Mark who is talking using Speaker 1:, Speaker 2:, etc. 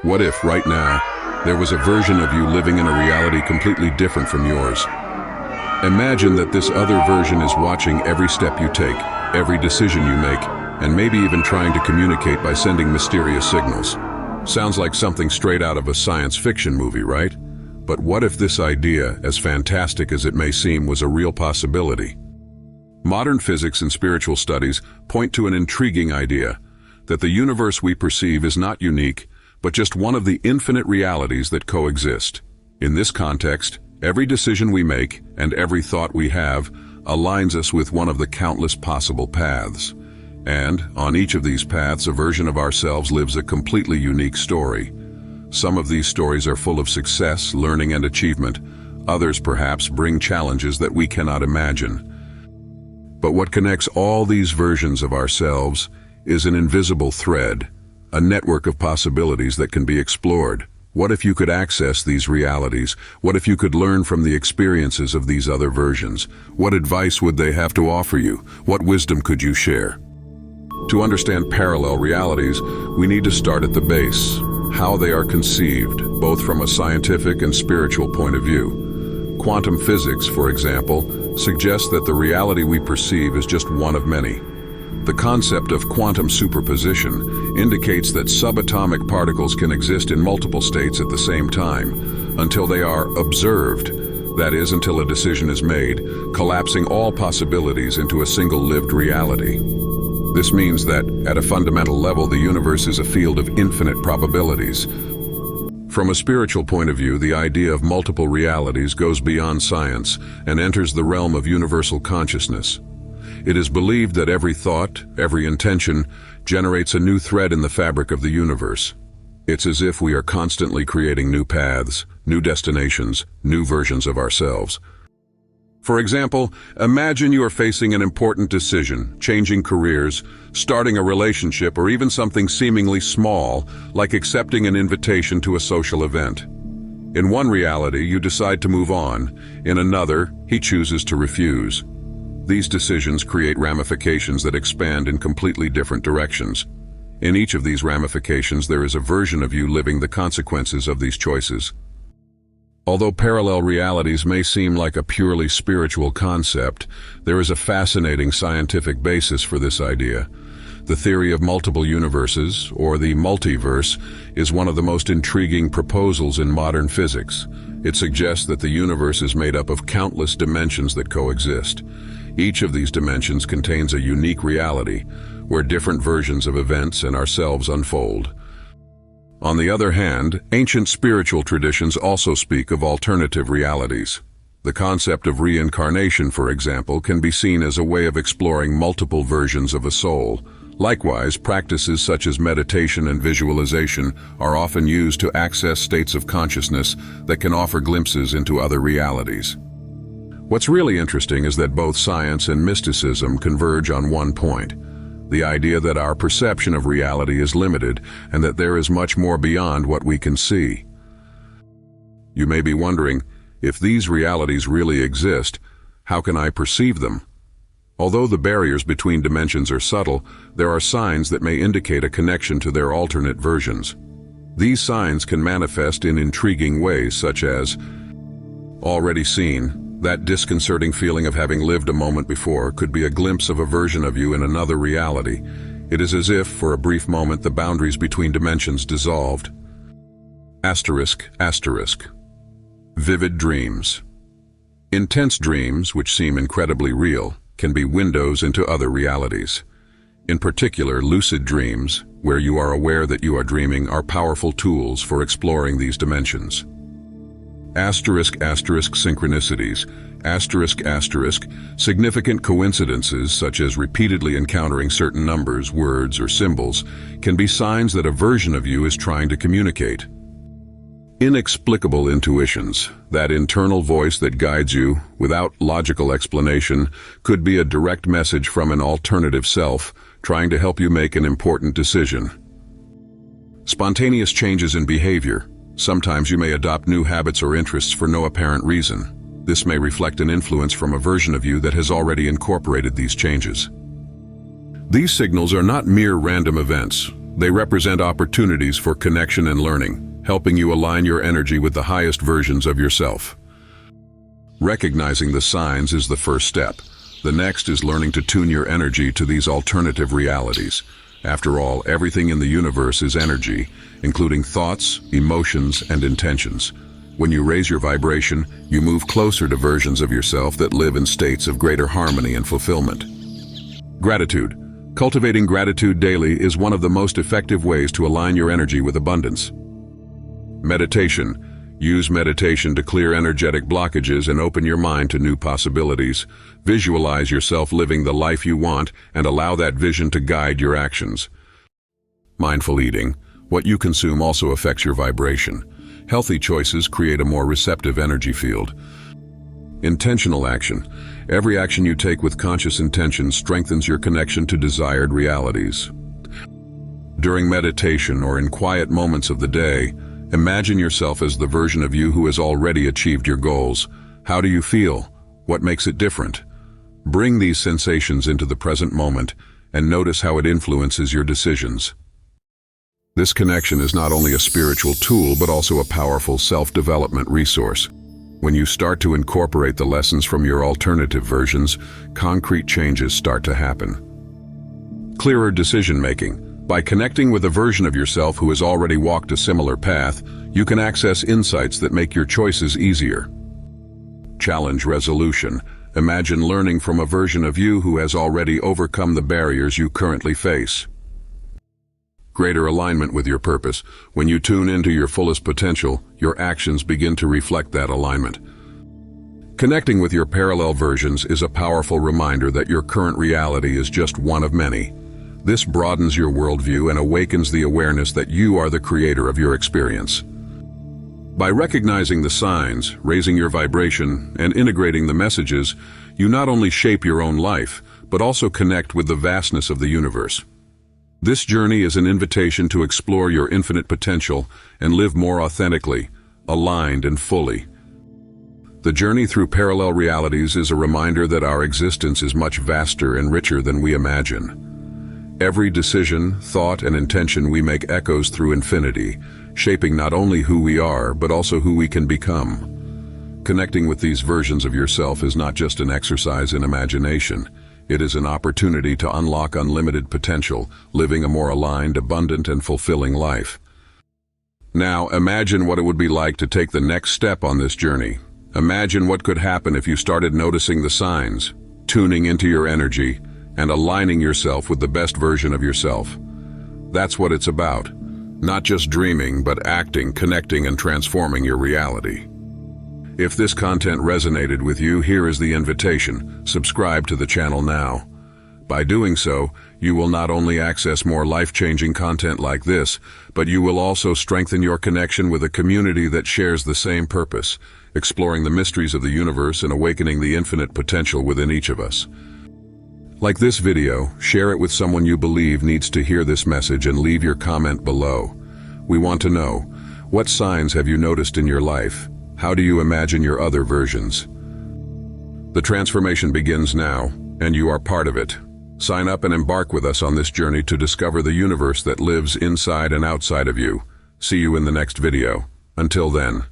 Speaker 1: What if, right now, there was a version of you living in a reality completely different from yours? Imagine that this other version is watching every step you take, every decision you make, and maybe even trying to communicate by sending mysterious signals. Sounds like something straight out of a science fiction movie, right? But what if this idea, as fantastic as it may seem, was a real possibility? Modern physics and spiritual studies point to an intriguing idea, that the universe we perceive is not unique, but just one of the infinite realities that coexist. In this context, every decision we make and every thought we have aligns us with one of the countless possible paths. And, on each of these paths, a version of ourselves lives a completely unique story. Some of these stories are full of success, learning, and achievement. Others, perhaps, bring challenges that we cannot imagine. But what connects all these versions of ourselves is an invisible thread, a network of possibilities that can be explored. What if you could access these realities? What if you could learn from the experiences of these other versions? What advice would they have to offer you? What wisdom could you share? To understand parallel realities, we need to start at the base, how they are conceived, both from a scientific and spiritual point of view. Quantum physics, for example, suggests that the reality we perceive is just one of many. The concept of quantum superposition indicates that subatomic particles can exist in multiple states at the same time, until they are observed, that is, until a decision is made, collapsing all possibilities into a single lived reality. This means that, at a fundamental level, the universe is a field of infinite probabilities. From a spiritual point of view, the idea of multiple realities goes beyond science and enters the realm of universal consciousness. It is believed that every thought, every intention, generates a new thread in the fabric of the universe. It's as if we are constantly creating new paths, new destinations, new versions of ourselves. For example, imagine you are facing an important decision, changing careers, starting a relationship, or even something seemingly small, like accepting an invitation to a social event. In one reality, you decide to move on. In another, he chooses to refuse. These decisions create ramifications that expand in completely different directions. In each of these ramifications, there is a version of you living the consequences of these choices. Although parallel realities may seem like a purely spiritual concept, there is a fascinating scientific basis for this idea. The theory of multiple universes, or the multiverse, is one of the most intriguing proposals in modern physics. It suggests that the universe is made up of countless dimensions that coexist. Each of these dimensions contains a unique reality, where different versions of events and ourselves unfold. On the other hand, ancient spiritual traditions also speak of alternative realities. The concept of reincarnation, for example, can be seen as a way of exploring multiple versions of a soul. Likewise, practices such as meditation and visualization are often used to access states of consciousness that can offer glimpses into other realities. What's really interesting is that both science and mysticism converge on one point: the idea that our perception of reality is limited and that there is much more beyond what we can see. You may be wondering, if these realities really exist, how can I perceive them? Although the barriers between dimensions are subtle, there are signs that may indicate a connection to their alternate versions. These signs can manifest in intriguing ways, such as, already seen, that disconcerting feeling of having lived a moment before could be a glimpse of a version of you in another reality. It is as if, for a brief moment, the boundaries between dimensions dissolved. Asterisk, asterisk. Vivid dreams. Intense dreams, which seem incredibly real, can be windows into other realities. In particular, lucid dreams, where you are aware that you are dreaming, are powerful tools for exploring these dimensions. Asterisk, asterisk, synchronicities. Asterisk, asterisk, significant coincidences, such as repeatedly encountering certain numbers, words, or symbols, can be signs that a version of you is trying to communicate. Inexplicable intuitions, that internal voice that guides you, without logical explanation, could be a direct message from an alternative self, trying to help you make an important decision. Spontaneous changes in behavior. Sometimes you may adopt new habits or interests for no apparent reason. This may reflect an influence from a version of you that has already incorporated these changes. These signals are not mere random events. They represent opportunities for connection and learning, helping you align your energy with the highest versions of yourself. Recognizing the signs is the first step. The next is learning to tune your energy to these alternative realities. After all, everything in the universe is energy, including thoughts, emotions, and intentions. When you raise your vibration, you move closer to versions of yourself that live in states of greater harmony and fulfillment. Gratitude. Cultivating gratitude daily is one of the most effective ways to align your energy with abundance. Meditation. Use meditation to clear energetic blockages and open your mind to new possibilities. Visualize yourself living the life you want and allow that vision to guide your actions. Mindful eating. What you consume also affects your vibration. Healthy choices create a more receptive energy field. Intentional action. Every action you take with conscious intention strengthens your connection to desired realities. During meditation or in quiet moments of the day, imagine yourself as the version of you who has already achieved your goals. How do you feel? What makes it different? Bring these sensations into the present moment and notice how it influences your decisions. This connection is not only a spiritual tool but also a powerful self-development resource. When you start to incorporate the lessons from your alternative versions, concrete changes start to happen. Clearer decision-making. By connecting with a version of yourself who has already walked a similar path, you can access insights that make your choices easier. Challenge resolution. Imagine learning from a version of you who has already overcome the barriers you currently face. Greater alignment with your purpose. When you tune into your fullest potential, your actions begin to reflect that alignment. Connecting with your parallel versions is a powerful reminder that your current reality is just one of many. This broadens your worldview and awakens the awareness that you are the creator of your experience. By recognizing the signs, raising your vibration, and integrating the messages, you not only shape your own life, but also connect with the vastness of the universe. This journey is an invitation to explore your infinite potential and live more authentically, aligned and fully. The journey through parallel realities is a reminder that our existence is much vaster and richer than we imagine. Every decision, thought, and intention we make echoes through infinity, shaping not only who we are, but also who we can become. Connecting with these versions of yourself is not just an exercise in imagination. It is an opportunity to unlock unlimited potential, living a more aligned, abundant, and fulfilling life. Now, imagine what it would be like to take the next step on this journey. Imagine what could happen if you started noticing the signs, tuning into your energy, and aligning yourself with the best version of yourself. That's what it's about. Not just dreaming, but acting, connecting, and transforming your reality. If this content resonated with you, here is the invitation. Subscribe to the channel now. By doing so, you will not only access more life-changing content like this, but you will also strengthen your connection with a community that shares the same purpose, exploring the mysteries of the universe and awakening the infinite potential within each of us. Like this video, share it with someone you believe needs to hear this message and leave your comment below. We want to know, what signs have you noticed in your life? How do you imagine your other versions? The transformation begins now, and you are part of it. Sign up and embark with us on this journey to discover the universe that lives inside and outside of you. See you in the next video. Until then.